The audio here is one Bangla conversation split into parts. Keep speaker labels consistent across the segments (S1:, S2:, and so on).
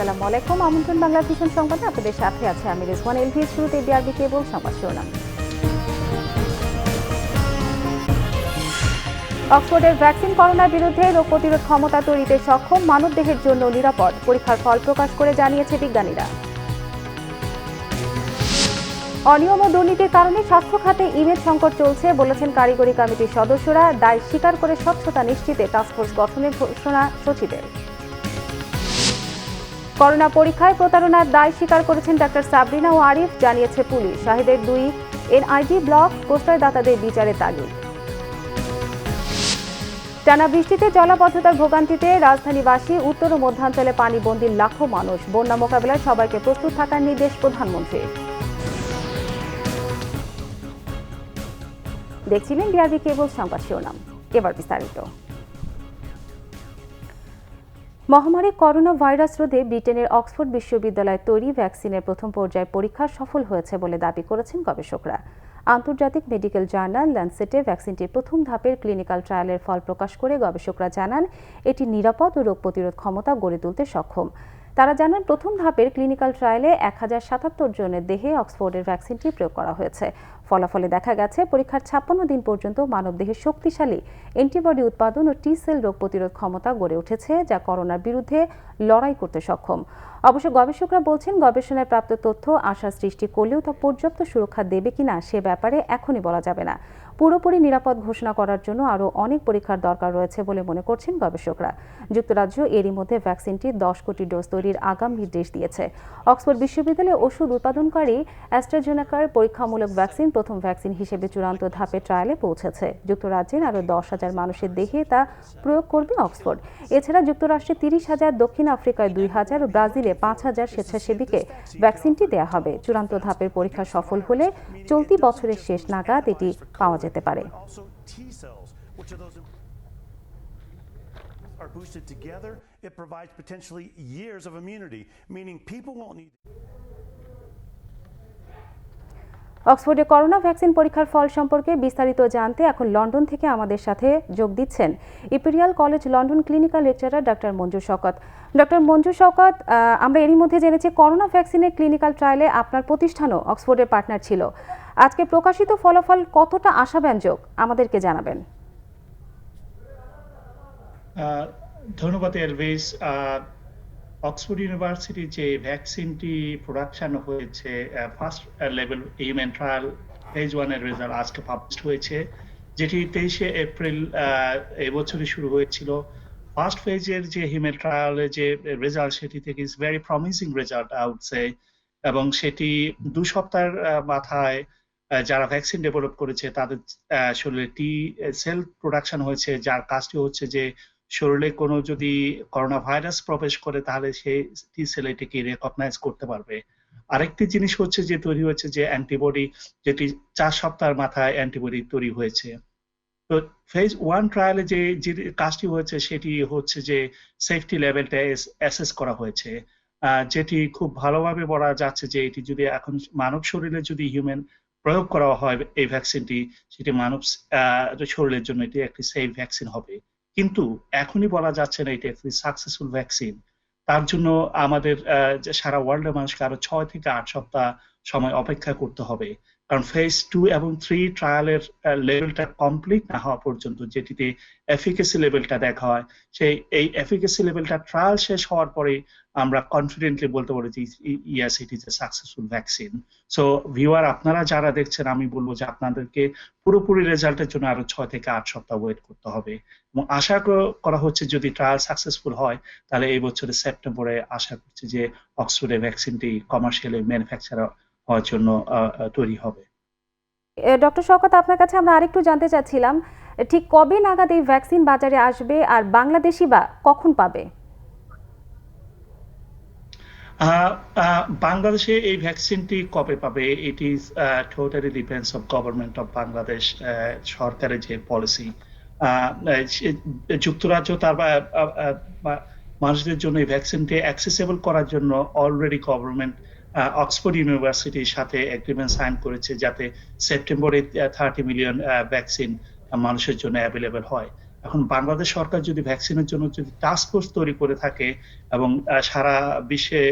S1: আসসালামু আলাইকুম। আমন্ত্রণ বাংলা ভিশন সংবাদে আপনাদের সাথে আছে আমি রিজওয়ান এলভি। শুরুতে বিআরবি কেবল সংবাদ শিরোনাম। অক্সফোর্ডের ভ্যাকসিন করোনার বিরুদ্ধে রোগ প্রতিরোধ ক্ষমতা তৈরিতে সক্ষম, মানবদেহের জন্য নিরাপদ, পরীক্ষার ফল প্রকাশ করে জানিয়েছে বিজ্ঞানীরা। অনিয়ম ও দুর্নীতির কারণে স্বাস্থ্য খাতে ইমেজ সংকট চলছে বলেছেন কারিগরি কমিটির সদস্যরা। দায় স্বীকার করে স্বচ্ছতা নিশ্চিতে টাস্কফোর্স গঠনের ঘোষণা সচিবের। করোনা পরীক্ষায় প্রতারণার দায় স্বীকার করেছেন ডাক্তার সাবরিনা ও আরিফ, জানিয়েছে পুলিশ। শাহিদের 2 এনআইডি ব্লক প্রশ্রয়দাতাদের বিচারে তাগিদ। টানা বৃষ্টিতে জলাবদ্ধতার ভোগান্তিতে রাজধানীবাসী, উত্তর ও মধ্যাঞ্চলে পানিবন্দী লাখো মানুষ। বন্যা মোকাবিলায় সবাইকে প্রস্তুত থাকার নির্দেশ প্রধানমন্ত্রীর। দেখছিলেন বিআরবি কেবল সংবাদ শিরোনাম, এবার বিস্তারিত। মহামারী করোনা ভাইরাস রোধে ব্রিটেনের অক্সফোর্ড বিশ্ববিদ্যালয়ে তৈরি ভ্যাকসিনের প্রথম পর্যায়ের পরীক্ষা সফল হয়েছে বলে দাবি করেছেন গবেষকরা। আন্তর্জাতিক মেডিকেল জার্নাল ল্যান্সেটে ভ্যাকসিনটির প্রথম ধাপের ক্লিনিক্যাল ট্রায়ালের ফল প্রকাশ করে গবেষকরা জানান এটি নিরাপদ ও রোগ প্রতিরোধ ক্ষমতা গড়ে তুলতে সক্ষম। তারা জানান প্রথম ধাপের ক্লিনিক্যাল ট্রায়ালে 1077 জনের দেহে অক্সফোর্ডের ভ্যাকসিনটি প্রয়োগ করা হয়েছে। ফলাফলে দেখা গেছে পরীক্ষার 56 দিন পর্যন্ত মানবদেহে শক্তিশালী অ্যান্টিবডি উৎপাদন ও টি সেল রোগ প্রতিরোধ ক্ষমতা গড়ে উঠেছে, যা করোনার বিরুদ্ধে লড়াই করতে সক্ষম। অবশ্য গবেষকরা বলছেন গবেষণায় প্রাপ্ত তথ্য আশা সৃষ্টি করলেও তা পর্যাপ্ত সুরক্ষা দেবে কিনা সে ব্যাপারে এখনই বলা যাবে না। পুরোপুরি নিরাপদ ঘোষণা করার জন্য আরও অনেক পরীক্ষার দরকার রয়েছে বলে মনে করছেন গবেষকরা। যুক্তরাজ্য এরই মধ্যে ভ্যাকসিনটির 10 কোটি ডোজ তৈরির আগাম নির্দেশ দিয়েছে। অক্সফোর্ড বিশ্ববিদ্যালয়ে ওষুধ উৎপাদনকারী অ্যাস্ট্রাজেনেকার পরীক্ষামূলক ভ্যাকসিন প্রথম ভ্যাকসিন হিসেবে চূড়ান্ত ধাপে ট্রায়ালে পৌঁছেছে। যুক্তরাজ্যের আরও 10,000 মানুষের দেহে তা প্রয়োগ করবে অক্সফোর্ড। এছাড়া যুক্তরাষ্ট্রে 30,000, দক্ষিণ আফ্রিকায় 2,000 ও ব্রাজিলে 5,000 স্বেচ্ছাসেবীকে ভ্যাকসিনটি দেওয়া হবে। চূড়ান্ত ধাপের পরীক্ষা সফল হলে চলতি বছরের শেষ নাগাদ এটি পাওয়া যেতে পারে।
S2: Are boosted together, it provides potentially years of immunity, meaning people won't need.
S1: অক্সফোর্ডে করোনা ভ্যাকসিন পরীক্ষার ফল সম্পর্কে বিস্তারিত জানতে এখন লন্ডন থেকে আমাদের সাথে যোগ দিচ্ছেন imperial college London clinical lecturer doctor Manju Shawkat. Doctor Manju Shawkat, আমরা এরই মধ্যে জেনেছি করোনা ভ্যাকসিনের ক্লিনিক্যাল ট্রায়ালে আপনার প্রতিষ্ঠানও অক্সফোর্ডের পার্টনার ছিল। আজকে প্রকাশিত ফলাফল কতটা আশাব্যঞ্জক আমাদেরকে জানাবেন।
S3: ধন্যবাদ এলভিস। অক্সফোর্ড ইউনিভার্সিটির যে ভ্যাকসিনটি প্রোডাকশন হয়েছে, first level human trial phase 1 এর রেজাল্ট আজকে পাবলিশ হয়েছে, যেটি 23শে এপ্রিল এবছরই শুরু হয়েছিল। ফার্স্ট ফেজের যে হিউম্যান ট্রায়ালের যে রেজাল্ট, সেটি থেকে is very promising result I would say, এবং সেটি 2 সপ্তাহের মাথায় যারা ভ্যাকসিন ডেভেলপ করেছে তাদের শরীরে টি সেল প্রোডাকশন হয়েছে, যার কাজটি হচ্ছে যে শরীরে কোনো যদি করোনা ভাইরাস প্রবেশ করে তাহলে সেই টি সেল এটিকে রেকগনাইজ করতে পারবে। আরেকটি জিনিস হচ্ছে যে তৈরি হয়েছে যে অ্যান্টিবডি, যেটি 4 সপ্তাহের মাথায় অ্যান্টিবডি তৈরি হয়েছে। তো ফেজ 1 ট্রায়ালে যে কাজটি হয়েছে সেটি হচ্ছে যে সেফটি লেভেলটা অ্যাসেস করা হয়েছে, যেটি খুব ভালোভাবে বলা যাচ্ছে যে এটি যদি এখন মানব শরীরে যদি হিউম্যান প্রয়োগ করা হয় এই ভ্যাকসিনটি, সেটি মানব শরীরের জন্য এটি একটি সেফ ভ্যাকসিন হবে। কিন্তু এখনই বলা যাচ্ছে না এটি একটি সাকসেসফুল ভ্যাকসিন। তার জন্য আমাদের সারা ওয়ার্ল্ডের মানুষকে আরো 6 থেকে 8 সপ্তাহ সময় অপেক্ষা করতে হবে, কারণ ফেজ 2 এবং 3 ট্রায়ালের লেভেলটা কমপ্লিট না হওয়া পর্যন্ত, যেটিতে এফিকেসি লেভেলটা দেখা হয়, সেই এই এফিকেসি লেভেলটা ট্রায়াল শেষ হওয়ার পরে আমরা কনফিডেন্টলি বলতে পারি যে yes, it is a successful vaccine. So viewer, আপনারা যারা দেখছেন, আমি বলবো যে আপনাদেরকে পুরোপুরি রেজাল্টের জন্য আরো 6 থেকে 8 সপ্তাহ ওয়েট করতে হবে, এবং আশা করা হচ্ছে যদি ট্রায়াল সাকসেসফুল হয় তাহলে এই বছরের সেপ্টেম্বরে আশা করছি যে অক্সফোর্ডের ভ্যাকসিনটি কমার্শিয়ালি ম্যানুফ্যাকচার হওয়ার জন্য তৈরি হবে।
S1: ডক্টর শওকত, আপনার কাছে আমরা আরেকটু জানতে চাচ্ছিলাম, ঠিক কবে নাগাদ এই ভ্যাকসিন বাজারে আসবে আর বাংলাদেশি বা কখন পাবে?
S3: বাংলাদেশে এই ভ্যাকসিনটি কবে পাবে, it is totally depends of government of Bangladesh, সরকারের যে পলিসি। যুক্তরাজ্য তার মানুষদের জন্য এই ভ্যাকসিনটি অ্যাক্সেসিবল করার জন্য অলরেডি গভর্নমেন্ট অক্সফোর্ড ইউনিভার্সিটির সাথে এগ্রিমেন্ট সাইন করেছে, যাতে সেপ্টেম্বরে 30 মিলিয়ন ভ্যাকসিন মানুষের জন্য অ্যাভেলেবল হয়। এখন বাংলাদেশ সরকার যদি ভ্যাকসিনের জন্য যদি টাস্ক ফোর্স তৈরি করে থাকে এবং সারা বিশ্বে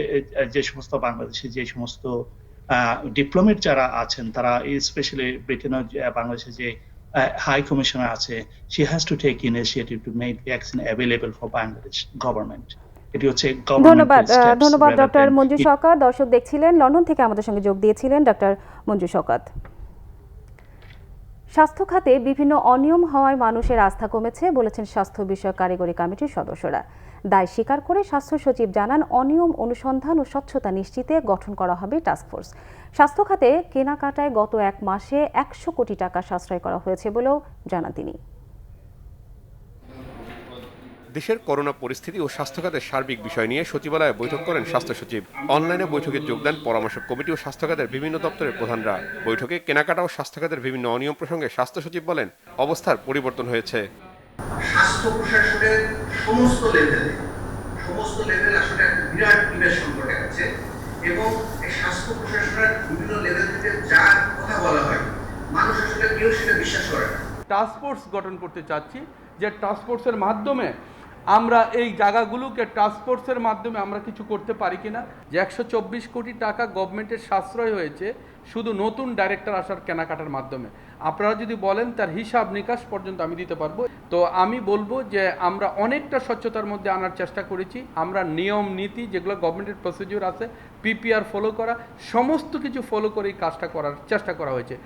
S3: যে সমস্ত বাংলাদেশে যে সমস্ত ডিপ্লোমেট যারা আছেন তারা স্পেশালি ব্রিটেনের বাংলাদেশে যে হাই কমিশনার আছে, she has to take initiative to make vaccine available for Bangladesh government. এটি হচ্ছে
S1: ধন্যবাদ ডক্টর মঞ্জু শওকত। দর্শক দেখছিলেন লন্ডন থেকে আমাদের সঙ্গে যোগ দিয়েছিলেন ডক্টর মঞ্জু শওকত। স্বাস্থ্য খাতে বিভিন্ন অনিয়ম হওয়ায় মানুষের আস্থা কমেছে বলেছেন স্বাস্থ্য বিষয়ক কারিগরি কমিটির সদস্যরা। দায় স্বীকার করে স্বাস্থ্য সচিব জানান, অনিয়ম অনুসন্ধান ও স্বচ্ছতা নিশ্চিতে গঠন করা হবে টাস্কফোর্স। স্বাস্থ্য খাতে কেনাকাটায় গত এক মাসে 100 কোটি টাকা সাশ্রয় করা হয়েছে বলেও জানান তিনি।
S4: দেশের করোনা পরিস্থিতি ও স্বাস্থ্যখাতের সার্বিক বিষয় নিয়ে সচিবালয়ে বৈঠক করেন স্বাস্থ্য সচিব। অনলাইনে বৈঠকে যোগ দেন পরামর্শক কমিটি ও স্বাস্থ্যখাতের বিভিন্ন দপ্তরের প্রধানরা। বৈঠকে কেনাকাটা ও স্বাস্থ্যখাতের বিভিন্ন অনিয়ম প্রসঙ্গে স্বাস্থ্য সচিব বলেন, অবস্থার পরিবর্তন হয়েছে।
S5: স্বাস্থ্য প্রশাসনের সমস্ত লেভেল আসলে একটা বিরাট বিরাট সংকটে আছে এবং এই স্বাস্থ্য প্রশাসনের বিভিন্ন লেভেল থেকে যা কথা বলা হয় মানুষ আসলে কেউ সেটা বিশ্বাস করে না।
S6: টাস্ক ফোর্স গঠন করতে চাচ্ছি, যে টাস্ক ফোর্সের মাধ্যমে আমরা এই জায়গাগুলোকে টাস্ক ফোর্সের মাধ্যমে আমরা কিছু করতে পারি কিনা। যে 124 কোটি টাকা গভর্নমেন্টের সাশ্রয় হয়েছে শুধু নতুন ডাইরেক্টর আসার কেনাকাটার মাধ্যমে। আপনারা যদি বলেন তার হিসাব নিকাশ পর্যন্ত আমি দিতে পারবো। তো আমি বলবো যে আমরা অনেকটা স্বচ্ছতার মধ্যে আনার চেষ্টা করেছি। আমরা নিয়ম নীতি যেগুলো গভর্নমেন্টের প্রসিডিউর আছে, পিপিআর ফলো করা, সমস্ত কিছু ফলো করে এই কাজটা করার চেষ্টা করা হয়েছে।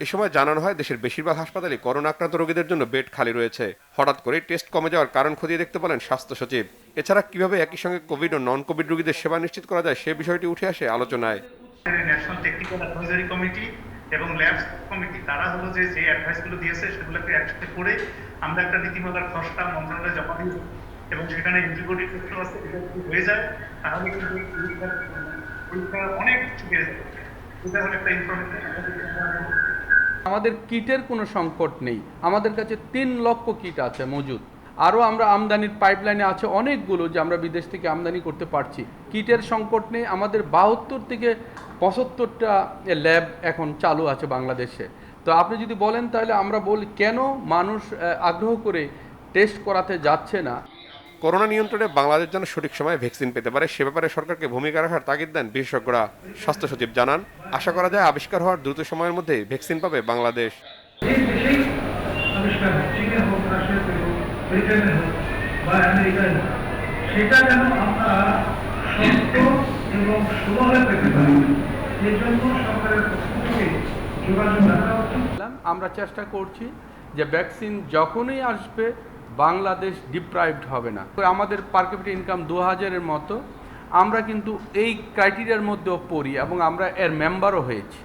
S4: এ সময় জানানো হয়, দেশের বেশিরভাগ হাসপাতালে করোনা আক্রান্ত রোগীদের জন্য বেড খালি রয়েছে। হঠাৎ করে টেস্ট কমে যাওয়ার কারণ খতিয়ে দেখতে বলেন স্বাস্থ্য সচিব। এছাড়া কিভাবে একই সঙ্গে কোভিড ও নন কোভিড রোগীদের সেবা নিশ্চিত করা যায় সে বিষয়টি উঠে আসে আলোচনায়।
S7: ন্যাশনাল টেকনিক্যাল অ্যাডভাইজারি কমিটি এবং ল্যাবস কমিটি তারা হলো যে অ্যাডভাইসগুলো দিয়েছে সেগুলোকে একসাথে করে আমরা একটা নীতিমালার খসড়া মন্ত্রণালয়ে জমা দিই এবং সেখানে ইন্টিগ্রিটি তথ্য আছে, এটা যদি হয়ে যায় তাহলে কিন্তু পরীক্ষা অনেক কিছু বেড়ে যাবে। এটা হলো একটা ইনফরমেশন।
S6: আমাদের কিটের কোনো সংকট নেই, আমাদের কাছে 3 লক্ষ কিট আছে মজুদ। আরও আমরা আমদানির পাইপলাইনে আছে অনেকগুলো, যে আমরা বিদেশ থেকে আমদানি করতে পারছি। কিটের সংকট নেই। আমাদের 72 থেকে 75টা ল্যাব এখন চালু আছে বাংলাদেশে। তো আপনি যদি বলেন তাহলে আমরা বলি কেন মানুষ আগ্রহ করে টেস্ট করাতে যাচ্ছে না।
S4: করোনা নিয়ন্ত্রণে বাংলাদেশ যেন সঠিক সময়ে ভ্যাকসিন পেতে পারে সে ব্যাপারে সরকারকে ভূমিকা রাখার তাগিদ দেন বিশেষজ্ঞরা। স্বাস্থ্য সচিব জানান, আশা করা যায় আবিষ্কার হওয়ার দ্রুত সময়ের মধ্যে ভ্যাকসিন পাবে বাংলাদেশ।
S6: আমরা চেষ্টা করছি যে ভ্যাকসিন যখনই আসবে বাংলাদেশ ডিপ্রাইভড হবে না। আমাদের পার ক্যাপিটা ইনকাম 2000-এর মতো, আমরা কিন্তু এই ক্রাইটেরিয়ার মধ্যেও পড়ি এবং আমরা এর মেম্বারও হয়েছি।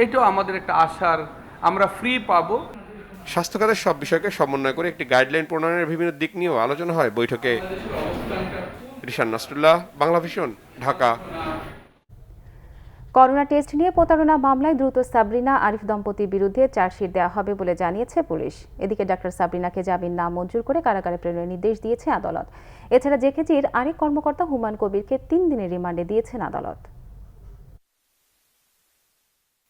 S6: এটাও আমাদের একটা আশার, আমরা ফ্রি পাবো।
S4: স্বাস্থ্যখাতের সব বিষয়কে সমন্বয় করে একটি গাইডলাইন প্রণয়নের বিভিন্ন দিক নিয়েও আলোচনা হয় বৈঠকে। Rishan Nasrullah, Bangla vision, Dhaka.
S1: Corona test নিয়ে প্রতারণা মামলায় দ্রুত সাবরিনা আরিফ দম্পতির বিরুদ্ধে চার্জশিট দেওয়া হবে বলে জানিয়েছে পুলিশ। এদিকে ডাক্তার সাবরিনাকে জামিন না মঞ্জুর করে কারাগারে প্রেরণের নির্দেশ দিয়েছে আদালত। এছাড়া জেকেজির আরেক কর্মকর্তা হুমায়ুন কবিরকে 3 দিনের রিমান্ডে দিয়েছেন আদালত।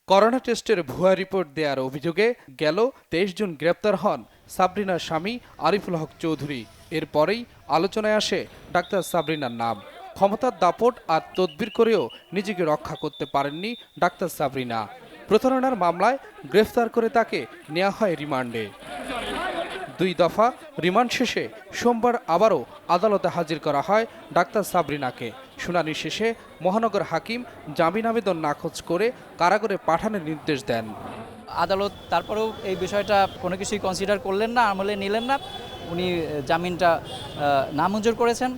S8: করোনা টেস্টের ভুয়া রিপোর্ট দেওয়ার অভিযোগে গেল 23 জুন গ্রেপ্তার হন সাবরিনার স্বামী আরিফুল হক চৌধুরী। এরপরেই আলোচনায় আসে ডাক্তার সাবরিনার নাম। ক্ষমতার দাপট আর তদবির করেও নিজেকে রক্ষা করতে পারেননি ডাক্তার সাবরিনা। প্রতারণার মামলায় গ্রেফতার করে তাকে নেওয়া হয় রিমান্ডে। 2 দফা রিমান্ড শেষে সোমবার আবারও আদালতে হাজির করা হয় ডাক্তার সাবরিনাকে। শুনানি শেষে মহানগর হাকিম জামিন আবেদন নাকচ করে কারাগারে পাঠানোর নির্দেশ দেন।
S9: আদালত তারপরেও এই বিষয়টা কোনো কিছুই কনসিডার করলেন না, আমলে নিলেন না। উনি জামিনটা নামঞ্জুর করেছেন।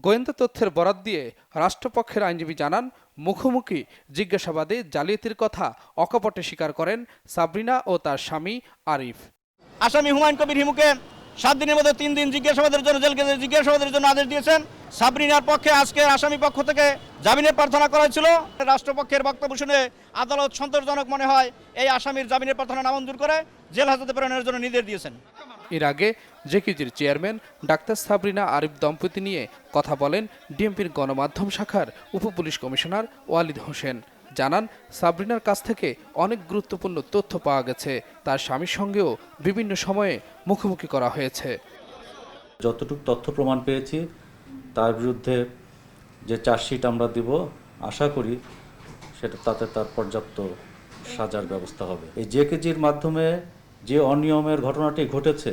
S8: গোয়েন্দা তথ্যের বরাত দিয়ে রাষ্ট্রপক্ষের আইনজীবী জানান, মুখোমুখি জিজ্ঞাসাবাদে জালিয়াতির কথা অকপটে স্বীকার করেন সাবরিনা ও তার স্বামী আরিফ।
S10: আসামি হুমায়ুন কবির হিমুকে 7 দিনের মধ্যে 3 দিন জিজ্ঞাসাবাদের জন্য জেলগেজে জিজ্ঞাসাবাদের জন্য আদেশ দিয়েছেন। সাবরিনার পক্ষে আজকে আসামি পক্ষ থেকে জামিনের প্রার্থনা করা হয়েছিল। রাষ্ট্রপক্ষের বক্তব্য শুনে আদালত সন্তোষজনক মনে হয় এই আসামির জামিনের প্রার্থনা নামঞ্জুর করে জেল হাজতে প্রেরণের জন্য নির্দেশ দিয়েছেন।
S8: এর আগে জেকেজির চেয়ারম্যান ডাক্তার সাবরিনা আরিফ দম্পতি নিয়ে কথা বলেন ডিএমপির গণমাধ্যম শাখার উপপুলিশ কমিশনার ওয়ালিদ হোসেন। জানান, সাবরিনার কাছ থেকে অনেক গুরুত্বপূর্ণ তথ্য পাওয়া গেছে। তার স্বামীর সঙ্গেও বিভিন্ন সময়ে মুখোমুখি করা হয়েছে।
S11: যতটুকু তথ্য প্রমাণ পেয়েছি তার বিরুদ্ধে যে চার্জশিট আমরা দিব, আশা করি তাতে তার পর্যাপ্ত সাজার ব্যবস্থা হবে। এই জেকেজির মাধ্যমে যে অনিয়মের ঘটনাটি ঘটেছে,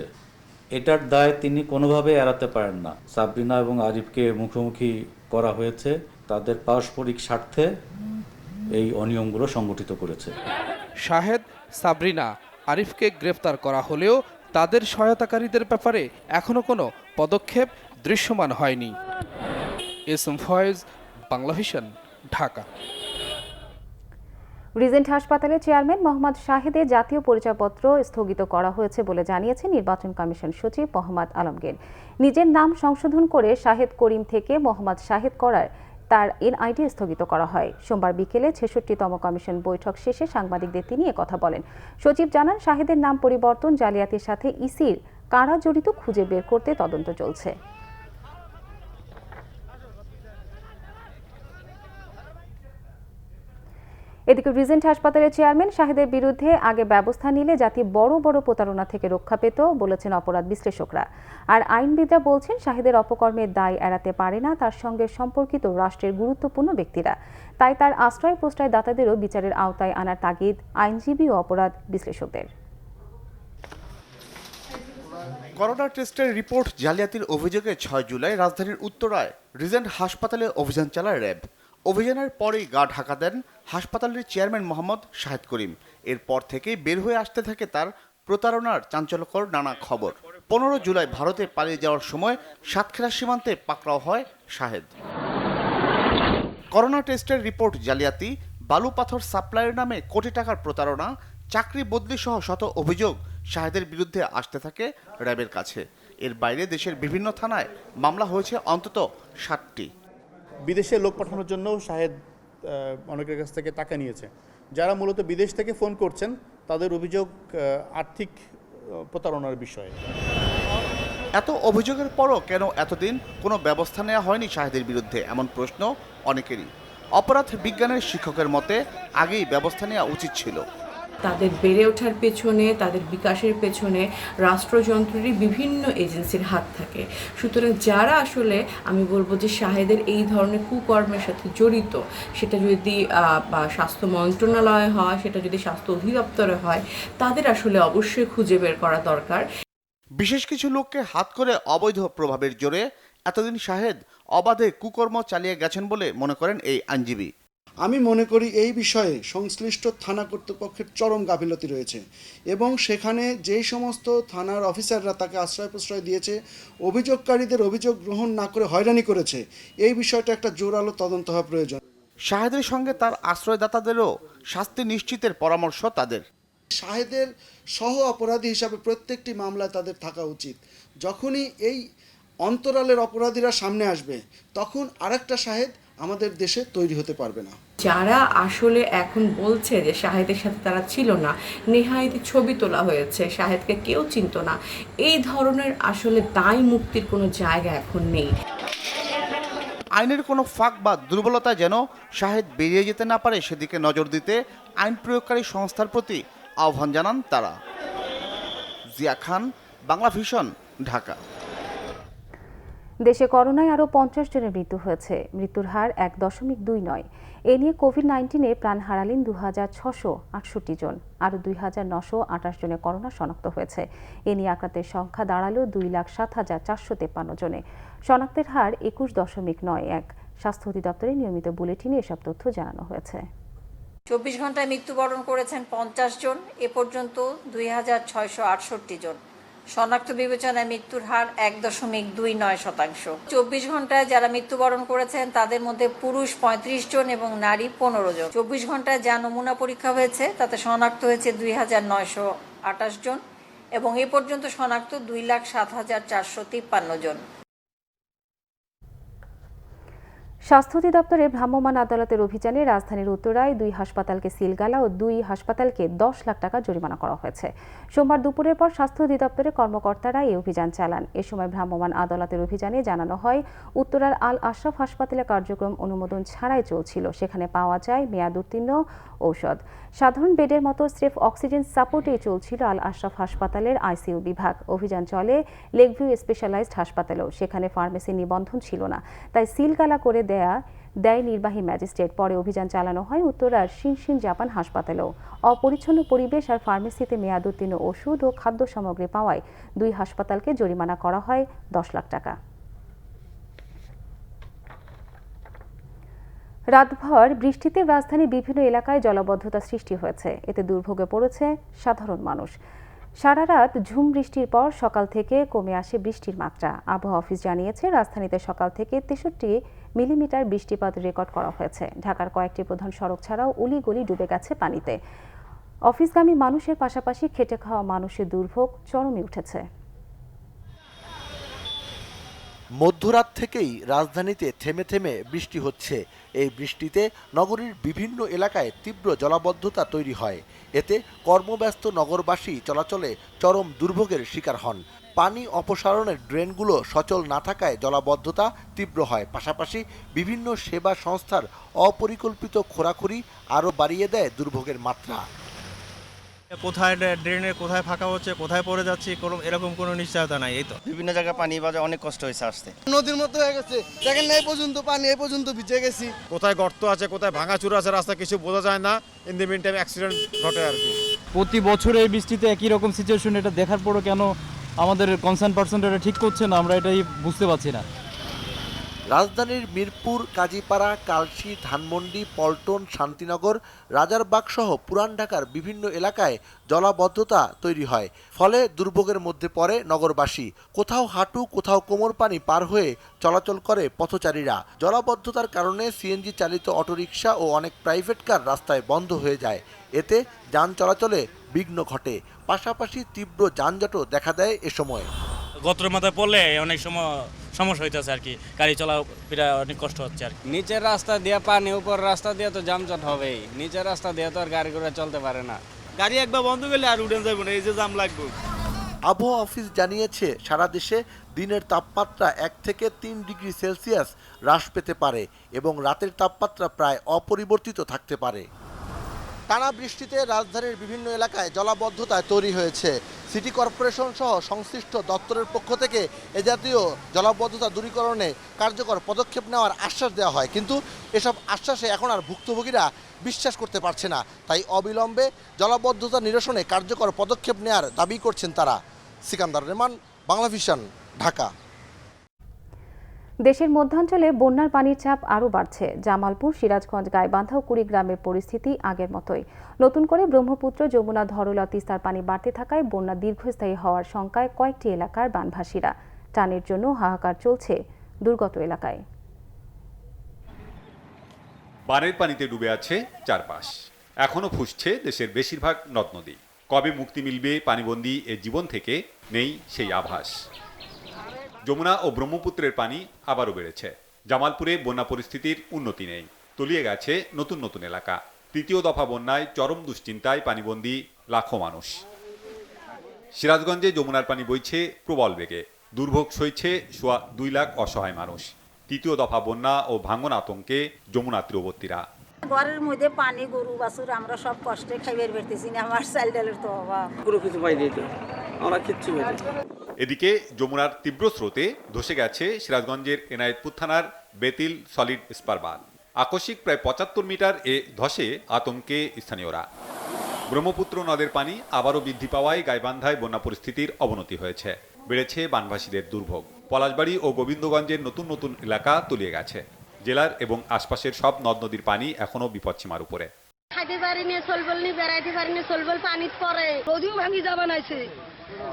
S11: এটার দায় তিনি কোনোভাবে এড়াতে পারেন না। সাবরিনা এবং আরিফকে মুখোমুখি করা হয়েছে, তাদের পারস্পরিক স্বার্থে এই অনিয়মগুলো সংগঠিত করেছে।
S8: শাহেদ, সাবরিনা, আরিফকে গ্রেফতার করা হলেও তাদের সহায়তাকারীদের ব্যাপারে এখনো কোনো পদক্ষেপ দৃশ্যমান হয়নি। এসএম ফয়েজ, বাংলাভিশন, ঢাকা।
S1: রিজেন্ট হাসপাতালের চেয়ারম্যান মোহাম্মদ শাহেদের জাতীয় পরিচয়পত্র স্থগিত করা হয়েছে বলে জানিয়েছেন নির্বাচন কমিশন সচিব মোহাম্মদ আলমগীর। নিজের নাম সংশোধন করে শাহেদ করিম থেকে মোহাম্মদ শাহেদ করার তার এনআইডি স্থগিত করা হয়। সোমবার বিকেলে ৬৬তম কমিশন বৈঠক শেষে সাংবাদিকদের তিনি কথা বলেন। সচিব জানান, শাহেদের নাম পরিবর্তন জালিয়াতির সাথে ইসির কারা জড়িত খুঁজে বের করতে তদন্ত চলছে। এদিকে রিজেন্ট হাসপাতালের চেয়ারম্যান শাহেদের বিরুদ্ধে আগে ব্যবস্থা নিলে জাতি বড় বড় প্রতারণা থেকে রক্ষা পেত বলেছেন অপরাধ বিশ্লেষকরা। আর আইনবিদরা বলছেন, শাহেদের অপকর্মের দায় এড়াতে পারে না তার সঙ্গে সম্পর্কিত রাষ্ট্রের গুরুত্বপূর্ণ ব্যক্তিরা। তাই তার আশ্রয় প্রশ্রয় দাতাদেরও বিচারের আওতায় আনার তাগিদ আইনজীবী ও অপরাধ বিশ্লেষকদের।
S12: করোনা টেস্টের রিপোর্ট জালিয়াতির অভিযোগে ৬ জুলাই রাজধানীর উত্তরায় রিজেন্ট হাসপাতালে অভিযান চালায় র্যাব। অভিযানের পরেই গা ঢাকা দেন হাসপাতালের চেয়ারম্যান মোহাম্মদ শাহেদ করিম। এরপর থেকেই বের হয়ে আসতে থাকে তার প্রতারণার চাঞ্চল্যকর নানা খবর। ১৫ জুলাই ভারতে পালিয়ে যাওয়ার সময় সাতক্ষীরা সীমান্তে পাকড়াও হয় শাহেদ। করোনা টেস্টের রিপোর্ট জালিয়াতি, বালু পাথর সাপ্লাইয়ের নামে কোটি টাকার প্রতারণা, চাকরি বদলি সহ শত অভিযোগ শাহেদের বিরুদ্ধে আসতে থাকে র্যাবের কাছে। এর বাইরে দেশের বিভিন্ন থানায় মামলা হয়েছে অন্তত ৭টি।
S13: বিদেশে লোক পাঠানোর জন্য শাহেদ অনেকের কাছ থেকে টাকা নিয়েছে। যারা মূলত বিদেশ থেকে ফোন করছেন তাদের অভিযোগ আর্থিক প্রতারণার বিষয়ে।
S12: এত অভিযোগের পরও কেন এতদিন কোনো ব্যবস্থা নেওয়া হয়নি শাহেদের বিরুদ্ধে, এমন প্রশ্ন অনেকেরই। অপরাধ বিজ্ঞানের শিক্ষকের মতে আগেই ব্যবস্থা নেওয়া উচিত ছিল।
S14: তাদের বেড়ে ওঠার পেছনে, তাদের বিকাশের পেছনে রাষ্ট্রযন্ত্রেরই বিভিন্ন এজেন্সির হাত থাকে। সুতরাং যারা আসলে আমি বলবো যে শাহেদের এই ধরনের কুকর্মের সাথে জড়িত, সেটা যদি স্বাস্থ্য মন্ত্রণালয় হয়, সেটা যদি স্বাস্থ্য অধিদপ্তরে হয়, তাদের আসলে অবশ্যই খুঁজে বের করা দরকার।
S12: বিশেষ কিছু লোককে হাত করে অবৈধ প্রভাবের জোরে এতদিন শাহেদ অবাধে কুকর্ম চালিয়ে গেছেন বলে মনে করেন এই আইনজীবী।
S15: আমি মনে করি এই বিষয়ে সংশ্লিষ্ট থানা কর্তৃপক্ষের চরম গাফিলতি রয়েছে এবং সেখানে যেই সমস্ত থানার অফিসাররা তাকে আশ্রয় প্রশ্রয় দিয়েছে, অভিযোগকারীদের অভিযোগ গ্রহণ না করে হয়রানি করেছে, এই বিষয়টা একটা জোরালো তদন্ত হওয়া প্রয়োজন।
S12: শাহেদের সঙ্গে তার আশ্রয়দাতাদেরও শাস্তি নিশ্চিতের পরামর্শ তাদের।
S15: শাহেদের সহ অপরাধী হিসাবে প্রত্যেকটি মামলায় তাদের থাকা উচিত। যখনই এই অন্তরালের অপরাধীরা সামনে আসবে, তখন আরেকটা শাহেদ আমাদের দেশে তৈরি হতে পারবে না।
S14: যারা আসলে এখন বলছে যে শাহেদের সাথে তারা ছিল না, নেহায়েতি ছবি তোলা হয়েছে, শাহেদকে কেউ চিনত না, এই ধরনের আসলে দায় মুক্তির কোনো জায়গা এখন নেই।
S12: আইনের কোনো ফাঁক বা দুর্বলতা যেন শাহেদ বেরিয়ে যেতে না পারে, সেদিকে নজর দিতে আইন প্রয়োগকারী সংস্থার প্রতি আহ্বান জানান তারা। জিয়া খান, বাংলাভিশন, ঢাকা।
S1: দেশে করোনায় আরও ৫০ জনের মৃত্যু হয়েছে। মৃত্যুর হার ১.২৯। এ নিয়ে কোভিড-১৯-এ প্রাণ হারালেন ২৬৬৮ জন। আরও ২৯২৮ জনের করোনা শনাক্ত হয়েছে। এ নিয়ে আক্রান্তের সংখ্যা দাঁড়ালো ২,০৭,৪৫৩ জনে। শনাক্তের হার ২১.৯১। স্বাস্থ্য অধিদপ্তরের নিয়মিত বুলেটিনে এসব তথ্য জানানো হয়েছে।
S16: ২৪ ঘন্টায় মৃত্যুবরণ করেছেন ৫০ জন। এ পর্যন্ত ২,৬৬৮ জন। শনাক্ত বিবেচনায় মৃত্যুর হার ১.২৯%। ২৪ ঘন্টায় যারা মৃত্যুবরণ করেছেন তাদের মধ্যে পুরুষ ৩৫ জন এবং নারী ১৫ জন। ২৪ ঘন্টায় যা নমুনা পরীক্ষা হয়েছে তাতে শনাক্ত হয়েছে ২,৯২৮ জন এবং এ পর্যন্ত শনাক্ত 2,07,453 জন।
S1: স্বাস্থ্য অধিদপ্তরের ভ্রাম্যমাণ আদালতের অভিযানে রাজধানীর উত্তরায় 2 হাসপাতালকে সিলগালা ও 2 হাসপাতালকে 10 লাখ টাকা জরিমানা করা হয়েছে। সোমবার দুপুরের পর স্বাস্থ্য অধিদপ্তরের কর্মকর্তারা এই অভিযান চালান। এ সময় ভ্রাম্যমাণ আদালতের অভিযানে জানানো হয়, উত্তরার আল আশরাফ হাসপাতালে কার্যক্রম অনুমোদন ছাড়াই চলছিল। সেখানে পাওয়া যায় মেয়াদ উত্তীর্ণ ঔষধ। সাধারণ বেডের মতো স্রেফ অক্সিজেন সাপোর্টে চলছিল আল আশরাফ হাসপাতালের আইসিইউ বিভাগ। অভিযান চলে লেকভিউ স্পেশালাইজড হাসপাতালেও। সেখানে ফার্মেসি নিবন্ধন ছিল না, তাই সিলগালা করে দেয় নির্বাহী ম্যাজিস্ট্রেট। পরে অভিযান চালানো হয় উত্তরার শিনশিন জাপান হাসপাতালেও। অপরিচ্ছন্ন পরিবেশ আর ফার্মেসিতে মেয়াদ উত্তীর্ণ ওষুধ ও খাদ্য সামগ্রী পাওয়ায় 2 হাসপাতালকে জরিমানা করা হয় 10 লাখ টাকা। রাতভর বৃষ্টিতে রাজধানীর বিভিন্ন এলাকায় জলাবদ্ধতা সৃষ্টি হয়েছে। এতে দুর্ভোগে পড়েছে সাধারণ মানুষ। সারা রাত ঝুম বৃষ্টির পর সকাল থেকে কমে আসে বৃষ্টির মাত্রা। আবহাওয়া অফিস জানিয়েছে, রাজধানীতে সকাল থেকে 63 মিলিমিটার বৃষ্টিপাত রেকর্ড করা হয়েছে। ঢাকার কয়েকটি প্রধান সড়ক ছাড়াও অলিগলি ডুবে গেছে পানিতে। অফিসগামী মানুষের পাশাপাশি খেটে খাওয়া মানুষের দুর্ভোগ চরমে উঠেছে।
S17: মধ্যরাত থেকেই রাজধানীতে থেমে থেমে বৃষ্টি হচ্ছে। এই বৃষ্টিতে নগরীর বিভিন্ন এলাকায় তীব্র জলাবদ্ধতা তৈরি হয়। এতে কর্মব্যস্ত নগরবাসী চলাচলে চরম দুর্ভোগের শিকার হন। পানি অপসারণের ড্রেনগুলো সচল না থাকায় জলাবদ্ধতা তীব্র হয়। পাশাপাশি বিভিন্ন সেবা সংস্থার অপরিকল্পিত খোঁড়াখুঁড়ি আরও বাড়িয়ে দেয় দুর্ভোগের মাত্রা।
S10: কোথায় ড্রেনে কোথায় ফাঁকা হচ্ছে, কোথায় পড়ে যাচ্ছে, এরকম কোনো নিশ্চয়তা নাই। এই তো বিভিন্ন জায়গায় পানি বাজে, অনেক কষ্ট হয়েছে আসতে।
S15: নদীর মতো হয়ে গেছে, দেখেন এই পর্যন্ত পানি, এই পর্যন্ত ভিজে গেছি।
S18: কোথায় গর্ত আছে, কোথায় ভাঙাচুরা আছে, রাস্তা কিছু বোঝা যায় না। In the meantime accident ঘটে আর কি।
S19: প্রতি বছর এই বৃষ্টিতে একই রকম সিচুয়েশন। এটা দেখার পরও কেন আমাদের কনসার্ন পার্সন এটা ঠিক করছে না, আমরা এটাই বুঝতে পারছি না।
S17: রাজধানীর মিরপুর, কাজীপাড়া, কালশী, ধানমন্ডি, পল্টন, শান্তিনগর, রাজারবাগ সহ পুরান ঢাকার বিভিন্ন এলাকায় জলাবদ্ধতা তৈরি হয়। ফলে দুর্ভোগের মধ্যে পড়ে নগরবাসী। কোথাও হাঁটু, কোথাও কোমর পানি পার হয়ে চলাচল করে পথচারীরা। জলাবদ্ধতার কারণে সিএনজি চালিত অটোরিকশা ও অনেক প্রাইভেট কার রাস্তায় বন্ধ হয়ে যায়। এতে যান চলাচলে বিঘ্ন ঘটে। পাশাপাশি তীব্র যানজটও দেখা দেয় এ সময়।
S20: গতরের মাথায় পড়লে অনেক সময় সমস্যা হইতেছে আর কি, গাড়ি চলাফেরা অনেক কষ্ট হচ্ছে আর কি।
S21: নিচের রাস্তা দিয়ে পানি, উপর রাস্তা দিয়ে তো যানজট হবেই। নিচের রাস্তা দিয়ে তো আর গাড়ি ঘোড়া চলতে পারে না।
S10: গাড়ি একবার বন্ধ করলে আর উঠে যাবে না, এই যে জাম লাগবে।
S17: আবহাওয়া অফিস জানিয়েছে, সারা দেশে দিনের তাপমাত্রা 1 থেকে 3 ডিগ্রি সেলসিয়াস হ্রাস পেতে পারে এবং রাতের তাপমাত্রা প্রায় অপরিবর্তিত থাকতে পারে। টানা বৃষ্টিতে রাজধানীর বিভিন্ন এলাকায় জলাবদ্ধতা তৈরি হয়েছে। সিটি কর্পোরেশন সহ সংশ্লিষ্ট দপ্তরের পক্ষ থেকে এ জাতীয় জলাবদ্ধতা দূরীকরণে কার্যকর পদক্ষেপ নেওয়ার আশ্বাস দেওয়া হয়, কিন্তু এসব আশ্বাসে এখন আর ভুক্তভোগীরা বিশ্বাস করতে পারছে না। তাই অবিলম্বে জলাবদ্ধতা নিরসনে কার্যকর পদক্ষেপ নেওয়ার দাবি করছেন তারা। সিকান্দার রেমান, বাংলা ভিশন, ঢাকা।
S1: দেশের মধ্যাঞ্চলে বন্যার পানির চাপ আরও বাড়ছে। জামালপুর, সিরাজগঞ্জ, গাইবান্ধা ও কুড়িগ্রামের পরিস্থিতি আগের মতোই। নতুন করে ব্রহ্মপুত্র, যমুনা, ধরলা, তিস্তার পানি বাড়তে থাকায় বন্যা দীর্ঘস্থায়ী হওয়ার শঙ্কায় কয়েকটি এলাকার বানভাসীরা। টানের জন্য হাহাকার চলছে দুর্গত এলাকায়।
S22: বানের পানিতে ডুবে আছে চারপাশ। এখনো ফুসছে দেশের বেশিরভাগ নদ নদী। কবে মুক্তি মিলবে পানিবন্দী এ জীবন থেকে নেই সেই আভাস। যমুনা ও ব্রহ্মপুত্রের পানি আবারও বেড়েছে। জামালপুরে বন্যা পরিস্থিতির উন্নতি নেই, তলিয়ে গেছে নতুন নতুন এলাকা। তৃতীয় দফা বন্যায় চরম দুশ্চিন্তায় পানিবন্দী লাখো মানুষ। সিরাজগঞ্জে যমুনার পানি বইছে প্রবল বেগে, দুর্ভোগ সইছে সোয়া 2 লাখ অসহায় মানুষ। তৃতীয় দফা বন্যা ও ভাঙন আতঙ্কে যমুনা তীরবর্তীরা।
S23: ঘরের মধ্যে পানি, গরু বাছুর, আমরা সব কষ্টে খাইবার বেরতেছি না। আমার চাল ডালের তো অভাব,
S24: কোনো কিছু পাই দিত, আমরা কিচ্ছু পাই।
S22: এদিকে যমুনার তীব্র স্রোতে ধসে গেছে সিরাজগঞ্জের এনায়েতপুর থানার বেতিল সলিড স্পার বাঁধ। আকস্মিক প্রায় 75 মিটার এ ধসে আতঙ্কে স্থানীয়রা। ব্রহ্মপুত্র নদের পানি আবারও বৃদ্ধি পাওয়ায় গাইবান্ধায় বন্যা পরিস্থিতির অবনতি হয়েছে। বেড়েছে বানভাসীদের দুর্ভোগ। পলাশবাড়ি ও গোবিন্দগঞ্জের নতুন নতুন এলাকা তলিয়ে গেছে। জেলার এবং আশপাশের সব নদ নদীর পানি এখনও বিপদসীমার উপরে।
S25: খাইতে পারিনি, চলবল নি, বেড়াইতে পারিনি, চলবল পানিত পরে, নদীও ভাঙি যাবা নাইছে।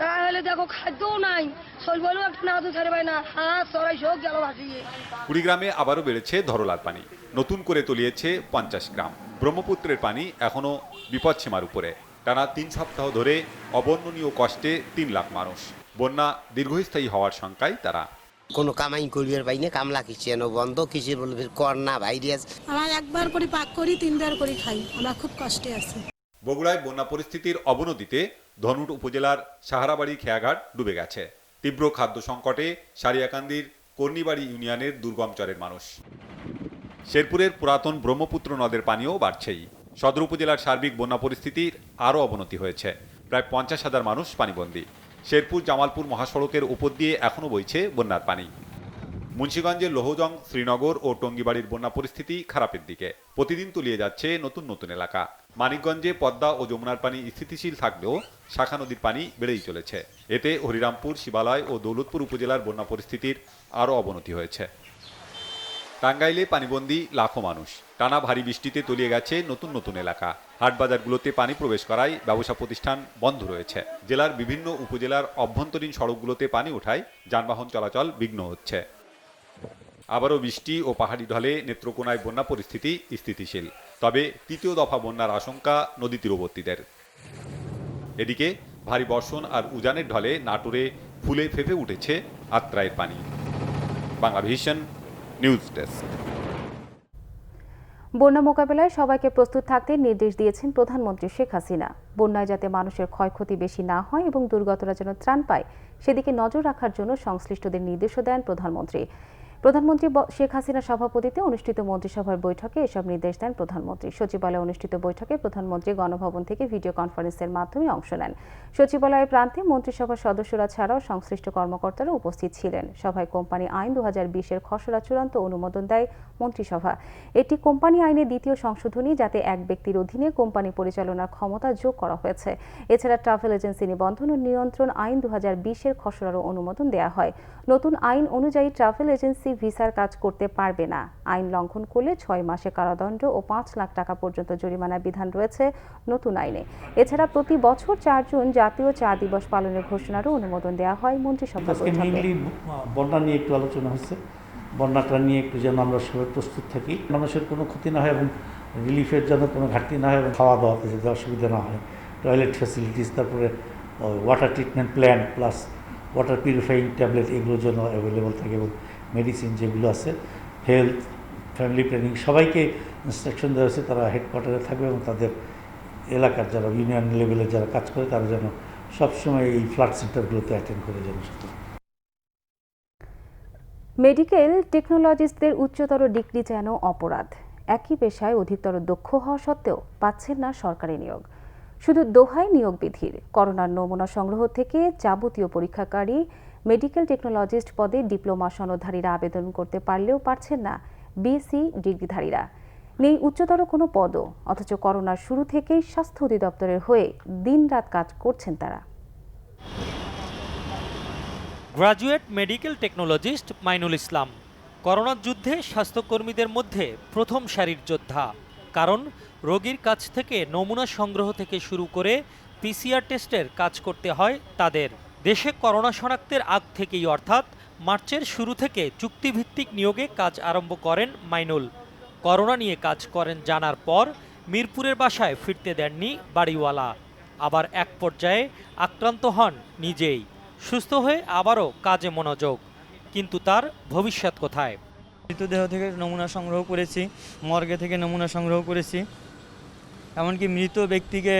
S25: তাহলে দেখো খাদ্যও নাই, চলবলও একটা না তো ছাড়ে পাই না, হাঁস চড়াই সব গেল ভাসিয়ে।
S22: কুড়িগ্রামে আবারও বেড়েছে ধরলার পানি, নতুন করে তলিয়েছে 50 গ্রাম। ব্রহ্মপুত্রের পানি এখনও বিপদসীমার উপরে। টানা 3 সপ্তাহ ধরে অবর্ণনীয় কষ্টে 3 লাখ মানুষ। বন্যা দীর্ঘস্থায়ী হওয়ার শঙ্কায় তারা।
S2: কোনো কামাই করিবার পাই না, কামলা কিচেন বন্ধ, কিসের বলবে করোনা ভাইরাস।
S25: আমরা একবার করে পাক করি, 3 বার করে খাই, আমরা খুব কষ্টে আছি।
S22: বগুড়ায় বন্যা পরিস্থিতির অবনতিতে ধনুট উপজেলার সাহারাবাড়ি খেয়াঘাট ডুবে গেছে। তীব্র খাদ্য সংকটে সারিয়াকান্দির কর্ণিবাড়ি ইউনিয়নের দুর্গম চরের মানুষ। শেরপুরের পুরাতন ব্রহ্মপুত্র নদের পানিও বাড়ছেই। সদর উপজেলার সার্বিক বন্যা পরিস্থিতির আরও অবনতি হয়েছে। প্রায় 50,000 মানুষ পানিবন্দী। শেরপুর জামালপুর মহাসড়কের উপর দিয়ে এখনও বইছে বন্যার পানি। মুন্সিগঞ্জের লোহজং, শ্রীনগর ও টঙ্গীবাড়ির বন্যা পরিস্থিতি খারাপের দিকে। প্রতিদিন তলিয়ে যাচ্ছে নতুন নতুন এলাকা। মানিকগঞ্জে পদ্মা ও যমুনার পানি স্থিতিশীল থাকলেও শাখা নদীর পানি বেড়েই চলেছে। এতে হরিরামপুর, শিবালয় ও দৌলতপুর উপজেলার বন্যা পরিস্থিতির আরও অবনতি হয়েছে। টাঙ্গাইলে পানিবন্দী লাখো মানুষ। টানা ভারী বৃষ্টিতে তলিয়ে গেছে নতুন নতুন এলাকা। হাটবাজারগুলোতে পানি প্রবেশ করায় ব্যবসা প্রতিষ্ঠান বন্ধ রয়েছে। জেলার বিভিন্ন উপজেলার অভ্যন্তরীণ সড়কগুলোতে পানি ওঠায় যানবাহন চলাচল বিঘ্ন হচ্ছে। আবারও বৃষ্টি ও পাহাড়ি ঢলে নেত্রকোনায় বন্যা পরিস্থিতি স্থিতিশীল। তবে তৃতীয় দফা বন্যার আশঙ্কা নদী তীরবর্তীদের। এদিকে ভারী বর্ষণ আর উজানের ঢলে নাটোরে ফুলে ফেঁপে উঠেছে আত্রাইয়ের পানি। Banglavision news desk.
S1: বন্যা মোকাবেলায় সবাইকে প্রস্তুত থাকতে নির্দেশ দিয়েছেন প্রধানমন্ত্রী শেখ হাসিনা। বন্যায় যাতে মানুষের ক্ষয়ক্ষতি বেশি না হয় এবং দুর্গতরা যেন ত্রাণ পায় সেদিকে নজর রাখার জন্য সংশ্লিষ্টদের নির্দেশও দেন প্রধানমন্ত্রী শেখ হাসিনার সভাপতিত্বে অনুষ্ঠিত মন্ত্রিসভার বৈঠকে এসব নির্দেশ দেন প্রধানমন্ত্রী। সচিবালয়ে অনুষ্ঠিত বৈঠকে প্রধানমন্ত্রী গণভবন থেকে ভিডিও কনফারেন্সের মাধ্যমে অংশ নেন। সচিবালয়ের প্রান্তে মন্ত্রিসভার সদস্যরা ছাড়াও সংশ্লিষ্ট কর্মকর্তারা উপস্থিত ছিলেন। সভায় কোম্পানি আইন 2020-এর খসড়া চূড়ান্ত অনুমোদন দেয় মন্ত্রিসভা। এটি কোম্পানি আইনের দ্বিতীয় সংশোধনী, যাতে এক ব্যক্তির অধীনে কোম্পানি পরিচালনার ক্ষমতা যোগ করা হয়েছে। এছাড়া ট্রাভেল এজেন্সি নিবন্ধন ও নিয়ন্ত্রণ আইন 2020-এর খসড়ারও অনুমোদন দেওয়া হয়। নতুন আইন অনুযায়ী ট্রাভেল এজেন্সি ভিসার কাজ করতে পারবে না। আইন লঙ্ঘন করলে 6 মাসে কারাদণ্ড ও 5 লাখ টাকা পর্যন্ত জরিমানার বিধান রয়েছে নতুন আইনে। এছাড়া প্রতি বছর 4 জুন জাতীয় চা দিবস পালনের ঘোষণারও অনুমোদন দেওয়া হয় মন্ত্রিসভার বৈঠকে।
S3: বন্যা নিয়ে একটু আলোচনা হচ্ছে, বন্যাটা নিয়ে একটু যেন আমরা সবাই প্রস্তুত থাকি, মানুষের কোনো ক্ষতি না হয় এবং রিলিফের জন্য কোনো ঘাটতি না হয় এবং খাওয়া দাওয়াতে যাতে অসুবিধা না হয়, টয়লেট ফ্যাসিলিটিস, তারপরে water treatment plant plus water purifying tablet এগুলোর জন্য অ্যাভেলেবল থাকে এবং মেডিসিন যেগুলো আছে, হেলথ, ফ্যামিলি প্ল্যানিং, সবাইকে ইনস্ট্রাকশন দেওয়া হয়েছে তারা হেডকোয়ার্টারে থাকবে এবং তাদের এলাকার যারা ইউনিয়ন লেভেলে যারা কাজ করে তারা যেন সবসময় এই ফ্লাড সেন্টারগুলোতে অ্যাটেন্ড করে যেন।
S1: মেডিকেল টেকনোলজিস্টদের উচ্চতর ডিগ্রি যেন অপরাধ। একই পেশায় অধিকতর দক্ষ হওয়া সত্ত্বেও পাচ্ছেন না সরকারি নিয়োগ। শুধু দোহাই নিয়োগ বিধির। করোনার নমুনা সংগ্রহ থেকে যাবতীয় পরীক্ষাকারী মেডিকেল টেকনোলজিস্ট পদে ডিপ্লোমা সনদধারীরা আবেদন করতে পারলেও পারছেন না বিএসসি ডিগ্রিধারীরা। নেই উচ্চতর কোনো পদও, অথচ করোনার শুরু থেকেই স্বাস্থ্য অধিদপ্তরের হয়ে দিনরাত কাজ করছেন তারা।
S5: গ্রাজুয়েট মেডিকেল টেকনোলজিস্ট মাইনুল ইসলাম করোনার যুদ্ধে স্বাস্থ্যকর্মীদের মধ্যে প্রথম সারির যোদ্ধা। কারণ রোগীর কাছ থেকে নমুনা সংগ্রহ থেকে শুরু করে পিসিআর টেস্টের কাজ করতে হয় তাদের। দেশে করোনা শনাক্তের আগ থেকেই অর্থাৎ মার্চের শুরু থেকে চুক্তিভিত্তিক নিয়োগে কাজ আরম্ভ করেন মাইনুল। করোনা নিয়ে কাজ করেন জানার পর মিরপুরের বাসায় ফিরতে দেননি বাড়িওয়ালা। আবার এক পর্যায়ে আক্রান্ত হন নিজেই। সুস্থ হয়ে আবারও কাজে মনোযোগ, কিন্তু তার ভবিষ্যৎ কোথায়?
S6: মৃতদেহ থেকে নমুনা সংগ্রহ করেছি, মর্গে থেকে নমুনা সংগ্রহ করেছি, এমনকি মৃত ব্যক্তিকে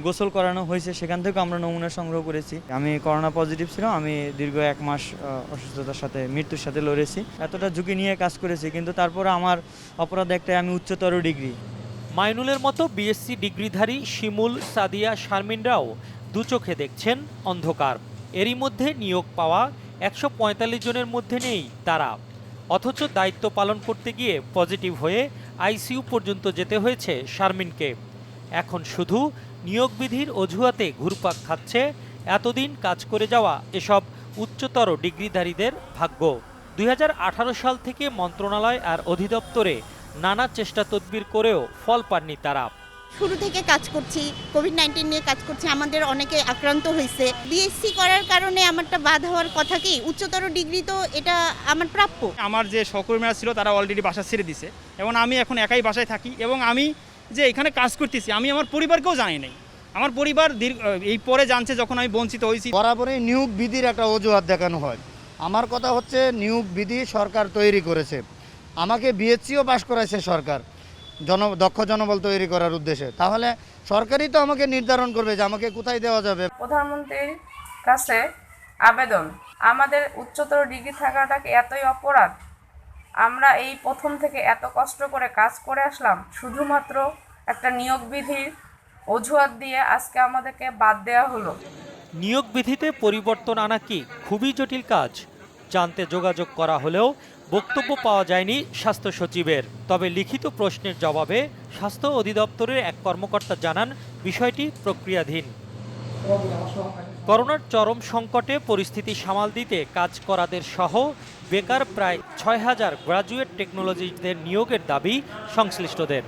S6: গোসল করানো হয়েছে, সেখান থেকেও আমরা নমুনা সংগ্রহ করেছি। আমি করোনা পজিটিভ ছিলাম, আমি দীর্ঘ 1 মাস অসুস্থতার সাথে মৃত্যুর সাথে লড়েছি। এতটা ঝুঁকি নিয়ে কাজ করেছি, কিন্তু তারপরে আমার অপরাধ একটাই, আমি উচ্চতর ডিগ্রি।
S5: মাইনুলের মতো বিএসসি ডিগ্রিধারী শিমুল, সাদিয়া, শারমিনরাও দু চোখে দেখছেন অন্ধকার। এরই মধ্যে নিয়োগ পাওয়া 145 জনের মধ্যে নেই তারা, অথচ দায়িত্ব পালন করতে গিয়ে পজিটিভ হয়ে আইসিইউ পর্যন্ত যেতে হয়েছে শারমিনকে। এখন শুধু নিয়োগ বিধির অজুহাতে ঘুরপাক খাচ্ছে এতদিন কাজ করে যাওয়া এসব উচ্চতর ডিগ্রিধারীদের ভাগ্য। 2018 সাল থেকে মন্ত্রণালয় আর অধিদপ্তরে নানা চেষ্টা তদবির করেও ফল পাননি তারা।
S7: শুরু থেকে কাজ করছি, কোভিড-19 নিয়ে কাজ করছি, আমাদের অনেকে আক্রান্ত হয়েছে। বিএসসি করার কারণে আমারটা বাদ হওয়ার কথা কি, উচ্চতর ডিগ্রি তো এটা আমার প্রাপ্য।
S26: আমার যে সহকর্মীরা ছিল তারা অলরেডি বাসা ছেড়ে দিছে এবং আমি এখন একাই বাসায় থাকি এবং আমি যে এখানে কাজ করতেছি আমি আমার পরিবারকেও জানাই নাই। আমার পরিবার এই পরে জানছে যখন আমি বঞ্চিত হয়েছি।
S4: বরাবরই নিয়োগ বিধির একটা অজুহাত দেখানো হয়। আমার কথা হচ্ছে নিয়োগ বিধি সরকার তৈরি করেছে, আমাকে বিএসসিও পাশ করাইছে সরকার দক্ষ জনবল তৈরি করার উদ্দেশ্যে। তাহলে সরকারই তো আমাকে নির্ধারণ করবে যে আমাকে কোথায় দেওয়া যাবে।
S8: প্রধানমন্ত্রীর কাছে আবেদন, আমাদের উচ্চতর ডিগ্রি থাকাটা কি এতই অপরাধ? আমরা এই প্রথম থেকে এত কষ্ট করে কাজ করে আসলাম, শুধুমাত্র একটা নিয়োগ বিধির অজুহাত দিয়ে আজকে আমাদেরকে বাদ দেওয়া হলো।
S5: নিয়োগ বিধিতে পরিবর্তন আনা কি খুবই জটিল কাজ? জানতে যোগাযোগ করা হলেও বক্তব্য পাওয়া যায়নি স্বাস্থ্য সচিবের। তবে লিখিত প্রশ্নের জবাবে স্বাস্থ্য অধিদপ্তরের এক কর্মকর্তা জানান বিষয়টি প্রক্রিয়াধীন। করোনার চরম সংকটে পরিস্থিতি সামাল দিতে কাজ করাদের সহ বেকার প্রায় ৬,০০০ গ্রাজুয়েট টেকনোলজিস্টদের নিয়োগের দাবি সংশ্লিষ্টদের।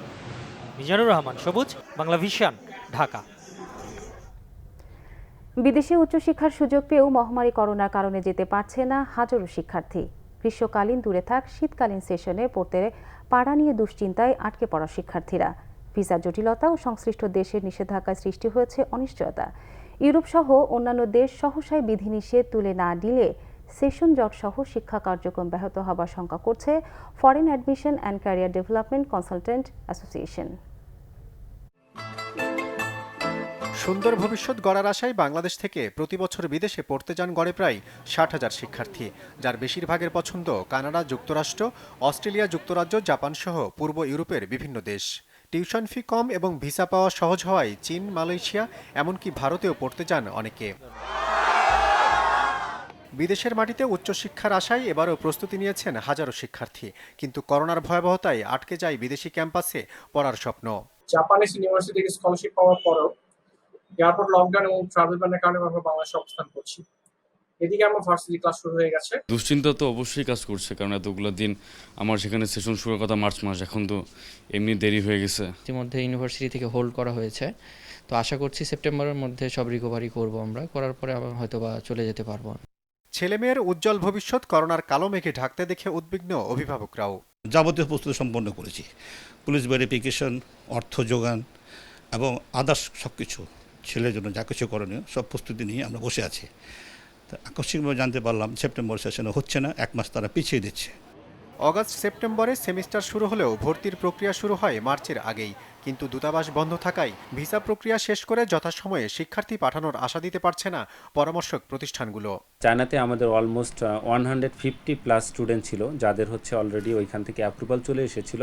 S5: মিজানুর রহমান সবুজ, বাংলা ভিশন, ঢাকা।
S1: বিদেশে উচ্চশিক্ষার সুযোগ পেয়েও মহামারী করোনার কারণে যেতে পারছে না হাজারো শিক্ষার্থী। গ্রীষ্মকালীন দূরে থাক শীতকালীন সেশনে পড়তে পাড়া নিয়ে দুশ্চিন্তায় আটকে পড়া শিক্ষার্থীরা। ভিসার জটিলতা ও সংশ্লিষ্ট দেশের নিষেধাজ্ঞায় সৃষ্টি হয়েছে অনিশ্চয়তা। ইউরোপ সহ অন্যান্য দেশ সহসায় বিধিনিষেধ তুলে না দিলে সেশন জট সহ শিক্ষা কার্যক্রম ব্যাহত হবার শঙ্কা করছে foreign admission and career development consultant association.
S9: সুন্দর ভবিষ্যৎ গড়ার আশায় বাংলাদেশ থেকে প্রতি বছর বিদেশে পড়তে যান গড়ে প্রায় ৬০,০০০ শিক্ষার্থী, যার বেশিরভাগের পছন্দ কানাডা, যুক্তরাষ্ট্র, অস্ট্রেলিয়া, যুক্তরাজ্য, জাপান সহ পূর্ব ইউরোপের বিভিন্ন দেশ। টিউশন ফি কম এবং ভিসা পাওয়া সহজ হওয়ায় চীন, মালয়েশিয়া এমনকি ভারতেও পড়তে যান অনেকে। বিদেশের মাটিতে উচ্চশিক্ষার আশায় এবারও প্রস্তুতি নিয়েছেন হাজারো শিক্ষার্থী, কিন্তু করোনার ভয়াবহতায় আটকে যায় বিদেশি ক্যাম্পাসে পড়ার স্বপ্ন।
S11: জাপানিজ ইউনিভার্সিটি থেকে স্কলারশিপ পাওয়ার পরেও এয়ারপোর্ট লকডাউন এবং ট্রাভেল ব্যানের কারণে আমরা বাংলাদেশে অবস্থান করছি। এদিকে আমার ভার্সিটি ক্লাস শুরু হয়ে গেছে।
S13: দুশ্চিন্তা তো অবশ্যই কাজ করছে, কারণ এতগুলো দিন আমার সেখানে সেশন শুরুর কথা মার্চ মাস, এখন তো এমনি দেরি হয়ে গেছে।
S14: ইতিমধ্যে ইউনিভার্সিটি থেকে হোল্ড করা হয়েছে, তো আশা করছি সেপ্টেম্বরের মধ্যে সব রিকভারি করব আমরা, করার পরে আবার হয়তো বা চলে যেতে পারবো।
S9: ছেলেমেয়ের উজ্জ্বল ভবিষ্যৎ করোনার কালো মেঘে ঢাকতে দেখে উদ্বিগ্ন অভিভাবকরাও।
S27: যাবতীয় প্রস্তুতি সম্পন্ন করেছি, পুলিশ ভেরিফিকেশন, অর্থ যোগান এবং আদার্স সব কিছু, ছেলের জন্য যা কিছু করণীয় সব প্রস্তুতি নিয়ে আমরা বসে আছি। তো আকস্মিকভাবে জানতে পারলাম সেপ্টেম্বর সেশনে হচ্ছে না, 1 মাস তারা পিছিয়ে দিচ্ছে।
S9: অগাস্ট সেপ্টেম্বরে সেমিস্টার শুরু হলেও ভর্তির প্রক্রিয়া শুরু হয় মার্চের আগেই, কিন্তু দূতাবাস বন্ধ থাকায় ভিসা প্রক্রিয়া শেষ করে যথাসময়ে শিক্ষার্থী পাঠানোর আশা দিতে পারছে না পরামর্শক প্রতিষ্ঠানগুলো।
S28: চায়নাতে আমাদের অলমোস্ট 150+ স্টুডেন্ট ছিল, যাদের হচ্ছে অলরেডি ওইখান থেকে অ্যাপ্রুভাল চলে এসেছিল,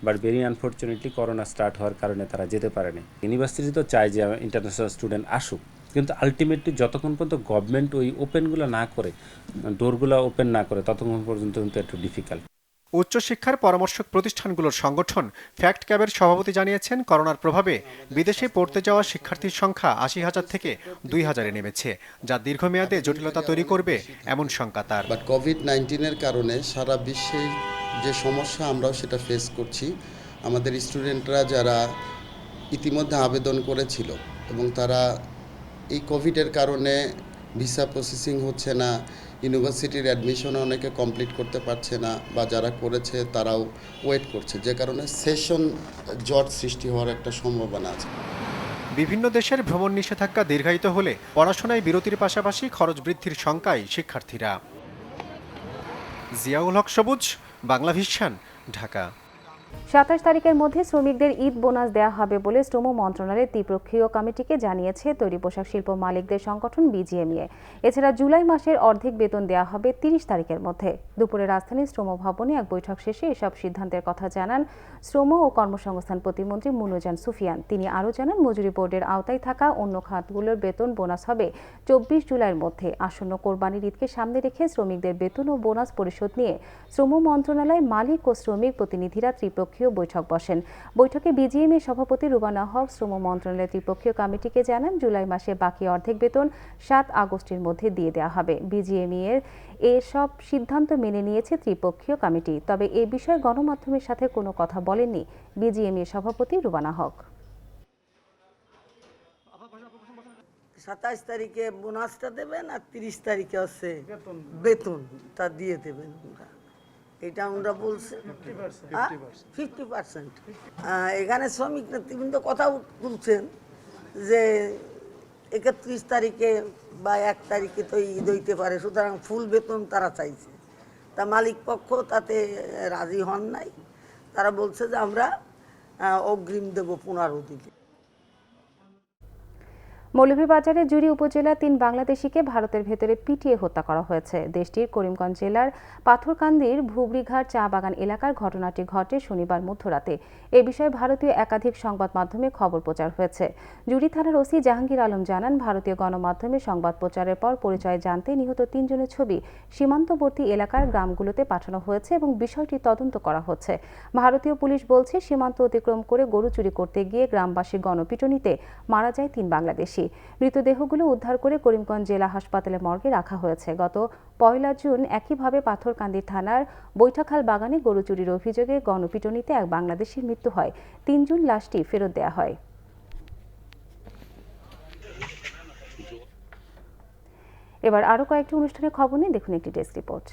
S28: but very unfortunately corona start হওয়ার কারণে তারা যেতে পারেনি। ইউনিভার্সিটি তো চায় যে ইন্টারন্যাশনাল স্টুডেন্ট আসুক, কিন্তু আলটিমেটলি যতক্ষণ পর্যন্ত গভর্নমেন্ট ওই ওপেনগুলো না করে, ডোরগুলো ওপেন না করে, ততক্ষণ পর্যন্ত কিন্তু একটু ডিফিকাল্ট।
S9: উচ্চশিক্ষার পরামর্শক প্রতিষ্ঠানগুলোর সংগঠন ফ্যাক্ট ক্যাবের সভাপতি জানিয়েছেন, করোনার প্রভাবে বিদেশে পড়তে যাওয়া শিক্ষার্থীর সংখ্যা ৮০,০০০ থেকে ২,০০০-এ নেমেছে, যা দীর্ঘমেয়াদে জটিলতা তৈরি করবে এমন শঙ্কা তার।
S29: বাট কোভিড-19-এর কারণে সারা বিশ্বে যে সমস্যা আমরাও সেটা ফেস করছি। আমাদের স্টুডেন্টরা যারা ইতিমধ্যে আবেদন করেছিল এবং তারা এই কোভিডের কারণে ভিসা প্রসেসিং হচ্ছে না, ইউনিভার্সিটির অ্যাডমিশন অনেকে কমপ্লিট করতে পারছে না, বা যারা করেছে তারাও ওয়েট করছে, যে কারণে সেশন জট সৃষ্টি হওয়ার একটা সম্ভাবনা আছে।
S9: বিভিন্ন দেশের ভ্রমণ নিষেধাজ্ঞা দীর্ঘায়িত হলে পড়াশোনায় বিরতির পাশাপাশি খরচ বৃদ্ধির শঙ্কায় শিক্ষার্থীরা। জিয়াউল হক সবুজ, বাংলা ভিশন, ঢাকা।
S1: ২৭ তারিখের মধ্যে শ্রমিকদের ঈদ বোনাস দেওয়া হবে বলে শ্রম মন্ত্রণালয়ের ত্রিপক্ষীয় কমিটিকে জানিয়েছে তৈরি পোশাক শিল্প মালিকদের সংগঠন বিজিএমইএ। এছাড়া জুলাই মাসের অর্ধেক বেতন দেওয়া হবে ৩০ তারিখের মধ্যে। দুপুরে রাজধানীর শ্রম ভবনে এক বৈঠক শেষে এসব সিদ্ধান্তের কথা জানান শ্রম ও কর্মসংস্থান প্রতিমন্ত্রী মুনুজান সুফিয়ান। তিনি আরও জানান, মজুরি বোর্ডের আওতায় থাকা অন্য খাতগুলোর বেতন বোনাস হবে ২৪ জুলাইয়ের মধ্যে। আসন্ন কোরবানির ঈদকে সামনে রেখে শ্রমিকদের বেতন ও বোনাস পরিশোধ নিয়ে শ্রম মন্ত্রণালয়, মালিক ও শ্রমিক প্রতিনিধিরা ত্রিপক্ষীয় বৈঠক বসেন। বৈঠকে বিজিএমইএ সভাপতি রুবানা হক শ্রম মন্ত্রণালয়ের ত্রিপক্ষীয় কমিটিকে জানান, জুলাই মাসে বাকি অর্ধেক বেতন ৭ আগস্টের মধ্যে দিয়ে দেওয়া হবে। বিজিএমইএর এসব সিদ্ধান্ত মেনে নিয়েছে ত্রিপক্ষীয় কমিটি। তবে এ বিষয়ে গণমাধ্যমের সাথে কোনো কথা বলেননি বিজিএমইএ সভাপতি রুবানা হক।
S23: ২৭ তারিখে বোনাসটা দেবেন আর 30 তারিখে হচ্ছে বেতনটা দিয়ে দেবেন। এটা আমরা বলছি 50%। এখানে শ্রমিক নেতৃবৃন্দ কথা তুলছেন যে 31 তারিখে বা 1 তারিখে তো ঈদ হইতে পারে, সুতরাং ফুল বেতন তারা চাইছে। তা মালিক পক্ষ তাতে রাজি হন নাই, তারা বলছে যে আমরা অগ্রিম দেব 15 দিন।
S1: মৌলভীবাজারের জুড়ি উপজেলা 3 বাংলাদেশিকে ভারতের ভেতরে পিটিয়ে হত্যা করা হয়েছে। দেশটির করিমগঞ্জ জেলার পাথরকান্দির ভুবড়িঘাট চা বাগান এলাকার ঘটনাটি ঘটে শনিবার মধ্যরাতে। এ বিষয়ে ভারতীয় একাধিক সংবাদ মাধ্যমে খবর প্রচার হয়েছে। জুড়ি থানার ওসি জাহাঙ্গীর আলম জানান, ভারতীয় গণমাধ্যমে সংবাদ প্রচারের পর পরিচয় জানতে নিহত 3 জনের ছবি সীমান্তবর্তী এলাকার গ্রামগুলোতে পাঠানো হয়েছে এবং বিষয়টি তদন্ত করা হচ্ছে। ভারতীয় পুলিশ বলছে, সীমান্ত অতিক্রম করে গরু চুরি করতে গিয়ে গ্রামবাসীর গণপিটুনিতে মারা যায় 3 বাংলাদেশি। মৃতদেহগুলো উদ্ধার করে করিমগঞ্জ জেলা হাসপাতালে মর্গে রাখা হয়েছে। গত 1 জুন একইভাবে পাথরকান্দি থানার বৈঠাখাল বাগানে গরু চুরির অভিযোগে গণপিটুনিতে এক বাংলাদেশির মৃত্যু হয়। 3 জুন লাশটি ফেরত দেওয়া হয়। এবার আরও কয়েকটি অনুষ্ঠানের খবর নিয়ে দেখুন একটি ডেস্ক রিপোর্ট।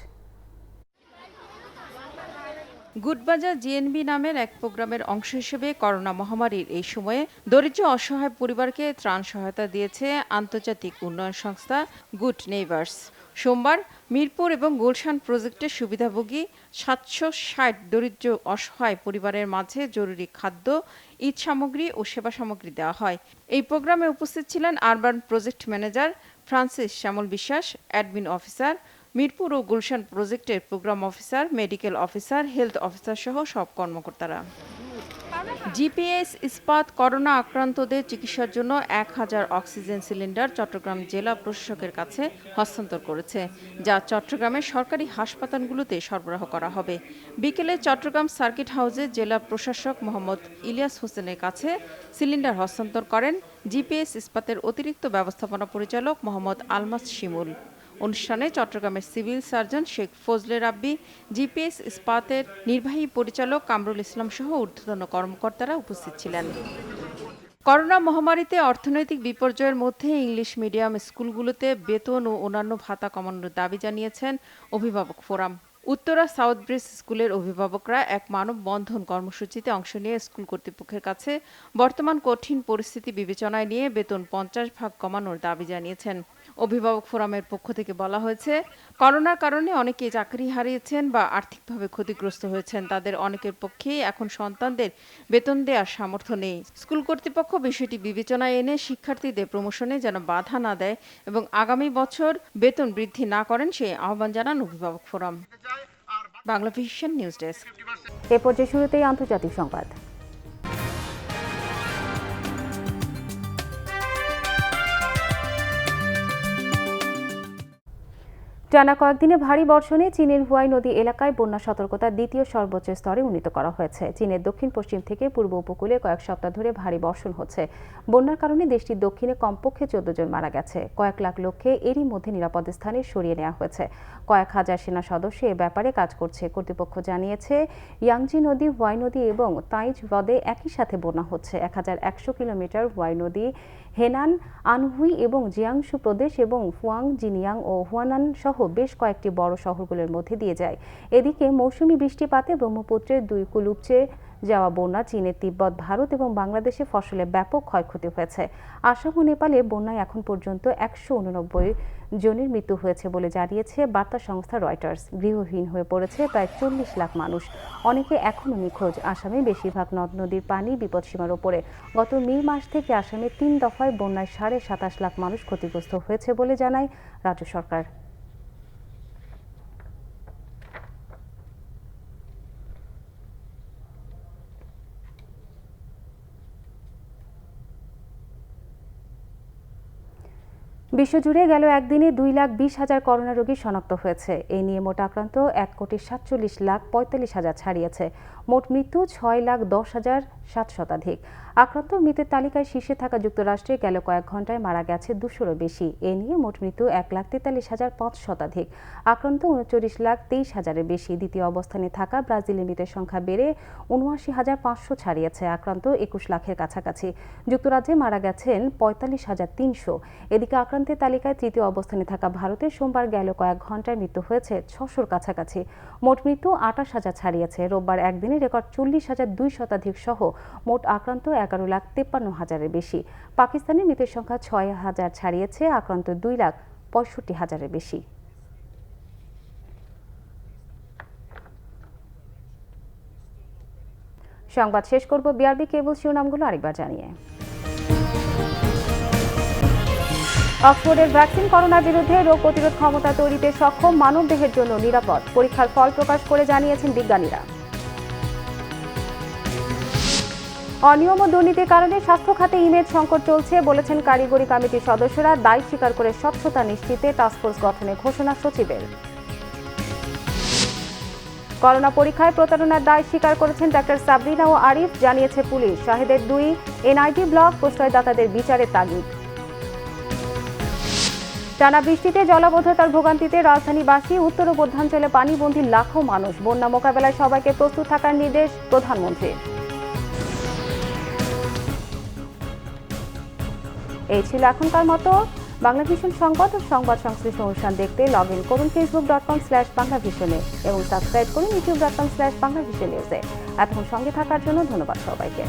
S10: গুডবাজার জিএনবি নামের এক প্রোগ্রামের অংশ হিসেবে করোনা মহামারীর এই সময়ে দরিদ্র অসহায় পরিবারকে ত্রাণ সহায়তা দিয়েছে আন্তর্জাতিক উন্নয়ন সংস্থা গুড নেইবার্স। সোমবার মিরপুর এবং গুলশান প্রজেক্টের সুবিধাভোগী 760 দরিদ্র অসহায় পরিবারের মাঝে জরুরি খাদ্য, ঈদ সামগ্রী ও সেবা সামগ্রী দেওয়া হয়। এই প্রোগ্রামে উপস্থিত ছিলেন urban project manager Francis Shyamal Biswas, admin officer, Mirpur ও গুলশান প্রজেক্টের programme officer, medical officer, health officer সহ সব কর্মকর্তারা। জিপিএস ইস্পাত করোনা আক্রান্তদের চিকিৎসার জন্য 1000 অক্সিজেন সিলিন্ডার চট্টগ্রাম জেলা প্রশাসকের কাছে হস্তান্তর করেছে, যা চট্টগ্রামের সরকারি হাসপাতালগুলোতে সরবরাহ করা হবে। বিকেলে চট্টগ্রাম সার্কিট হাউসে জেলা প্রশাসক মোহাম্মদ ইলিয়াস হোসেনের কাছে সিলিন্ডার হস্তান্তর করেন জিপিএস ইস্পাতের অতিরিক্ত ব্যবস্থাপনা পরিচালক মোহাম্মদ আলমাস শিমুল। অনুষ্ঠানে চট্টগ্রামের সিভিল সার্জন শেখ ফজলে রাব্বি, জিপিএস ইস্পাতের নির্বাহী পরিচালক কামরুল ইসলাম সহ ঊর্ধ্বতন কর্মকর্তারা উপস্থিত ছিলেন। করোনা মহামারীতে অর্থনৈতিক বিপর্যয়ের মধ্যে ইংলিশ মিডিয়াম স্কুলগুলোতে বেতন ও অন্যান্য ভাতা কমানোর দাবি জানিয়েছেন অভিভাবক ফোরাম। উত্তরা সাউথ ব্রিজ স্কুলের অভিভাবকরা এক মানববন্ধন কর্মসূচিতে অংশ নিয়ে স্কুল কর্তৃপক্ষের কাছে বর্তমান কঠিন পরিস্থিতি বিবেচনায় নিয়ে বেতন 50% কমানোর দাবি জানিয়েছেন। অভিভাবক ফোরামের পক্ষ থেকে বলা হয়েছে, করোনার কারণে অনেকে চাকরি হারিয়েছেন বা আর্থিকভাবে ক্ষতিগ্রস্ত হয়েছেন। তাদের অনেকের পক্ষেই এখন সন্তানদের বেতন দেওয়ার সামর্থ্য নেই। স্কুল কর্তৃপক্ষ বিষয়টি বিবেচনায় এনে শিক্ষার্থীদের প্রমোশনে যেন বাধা না দেয় এবং আগামী বছর বেতন বৃদ্ধি না করেন সেই আহ্বান জানান অভিভাবক forum. Bangla vision news desk.
S1: এ পর্যায়ে শুরুতেই আন্তর্জাতিক সংবাদ। টানা কয়েকদিনে ভারী বর্ষণে চীনের হুয়াই নদী এলাকায় বন্যা সতর্কতা দ্বিতীয় সর্বোচ্চ স্তরে উন্নীত করা হয়েছে। চীনের দক্ষিণ পশ্চিম থেকে পূর্ব উপকূলে কয়েক সপ্তাহ ধরে ভারী বর্ষণ হচ্ছে। বন্যার কারণে দেশটির দক্ষিণে কমপক্ষে 14 জন মারা গেছে। কয়েক লাখ লোককে এরই মধ্যে নিরাপদ স্থানে সরিয়ে নেওয়া হয়েছে। কয়েক হাজার সেনা সদস্য এ ব্যাপারে কাজ করছে। কর্তৃপক্ষ জানিয়েছে, ইয়াংজি নদী, হুয়াই নদী এবং তাইজ হ্রদে একই সাথে বন্যা হচ্ছে। 1100 কিলোমিটার হুয়াই নদী হেনান, আনহুই এবং জিয়াংশু প্রদেশ এবং হুয়াং, জিনিয়াং ও হুয়ানান সহ বেশ কয়েকটি বড় শহরগুলোর মধ্যে দিয়ে যায়। এদিকে মৌসুমি বৃষ্টিপাতে ব্রহ্মপুত্রের 2 কূল উপচে যাওয়া বন্যা চীনের তিব্বত, ভারত এবং বাংলাদেশে ফসলের ব্যাপক ক্ষয়ক্ষতি হয়েছে। আসাম ও নেপালে বন্যায় এখন পর্যন্ত 189 জনের মৃত্যু হয়েছে বলে জানিয়েছে বার্তা সংস্থা রয়টার্স। গৃহহীন হয়ে পড়েছে প্রায় 40 লাখ মানুষ। অনেকে এখনও নিখোঁজ। আসামে বেশিরভাগ নদ নদীর পানি বিপদসীমার ওপরে। গত মে মাস থেকে আসামে 3 দফায় বন্যায় 27.5 লাখ মানুষ ক্ষতিগ্রস্ত হয়েছে বলে জানায় রাজ্য সরকার। বিশ্বজুড়ে গেল একদিনে 2,20,000 করোনা রোগী শনাক্ত হয়েছে। এই নিয়ে মোট আক্রান্ত 1,47,45,000 ছাড়িয়েছে। মোট মৃত্যু 6,10,007 শতাধিক। আক্রান্ত মৃতের তালিকায় শীর্ষে থাকা যুক্তরাষ্ট্রে গেল কয়েক ঘন্টায় মারা গেছে 200-রও বেশি। এ নিয়ে মোট মৃত্যু 1,43,500 শতাধিক। আক্রান্ত 39,23,000-এর বেশি। দ্বিতীয় অবস্থানে থাকা ব্রাজিলের মৃতের সংখ্যা বেড়ে 79,500 ছাড়িয়েছে। আক্রান্ত 21 লাখের কাছাকাছি। যুক্তরাজ্যে মারা গেছেন 45,300। এদিকে আক্রান্তের আক্রান্তের তালিকায় তৃতীয় অবস্থানে থাকা ভারতে সোমবার গেল কয়েক ঘন্টায় মৃত্যু হয়েছে 600-র কাছাকাছি। মোট মৃত্যু 28,000 ছাড়িয়েছে। রোববার একদিনে রেকর্ড 40,200 শতাধিক সহ মোট আক্রান্ত 11,53,000-এর বেশি। পাকিস্তানে মৃতের সংখ্যা 6,000 ছাড়িয়েছে, আক্রান্ত 2,65,000-এর বেশি। সংবাদ শেষ করব বিআরবি কেবল শিরোনামগুলো আরেকবার জানিয়ে। অক্সফোর্ডের ভ্যাকসিন করোনার বিরুদ্ধে রোগ প্রতিরোধ ক্ষমতা তৈরিতে সক্ষম, মানবদেহের জন্য নিরাপদ, পরীক্ষার ফল প্রকাশ করে জানিয়েছেন বিজ্ঞানীরা। অনিয়ম ও দুর্নীতির কারণে স্বাস্থ্য খাতে ইমেজ সংকট চলছে বলেছেন কারিগরি কমিটির সদস্যরা। দায় স্বীকার করে স্বচ্ছতা নিশ্চিতে টাস্কফোর্স গঠনের ঘোষণা সচিবের। করোনা পরীক্ষায় প্রতারণার দায় স্বীকার করেছেন ডাক্তার সাবরিনা ও আরিফ, জানিয়েছে পুলিশ। শাহেদের 2 এনআইডি ব্লক প্রশ্রয়দাতাদের বিচারের তাগিদ। টানা বৃষ্টিতে জলাবদ্ধতার ভোগান্তিতে রাজধানীবাসী, উত্তর ও মধ্যাঞ্চলে পানিবন্দী লাখো মানুষ। বন্যা মোকাবেলায় সবাইকে প্রস্তুত থাকার নির্দেশ প্রধানমন্ত্রীর। এই ছিল এখনকার মতো। বাংলাভিশন সংবাদ ও সংবাদ সংশ্লিষ্ট অনুষ্ঠান দেখতে লগ ইন করুন facebook.com/বাংলাভিশনে এবং সাবস্ক্রাইব করুন youtube.com/বাংলাভিশন নিউজে। এতক্ষণ সঙ্গে থাকার জন্য ধন্যবাদ সবাইকে।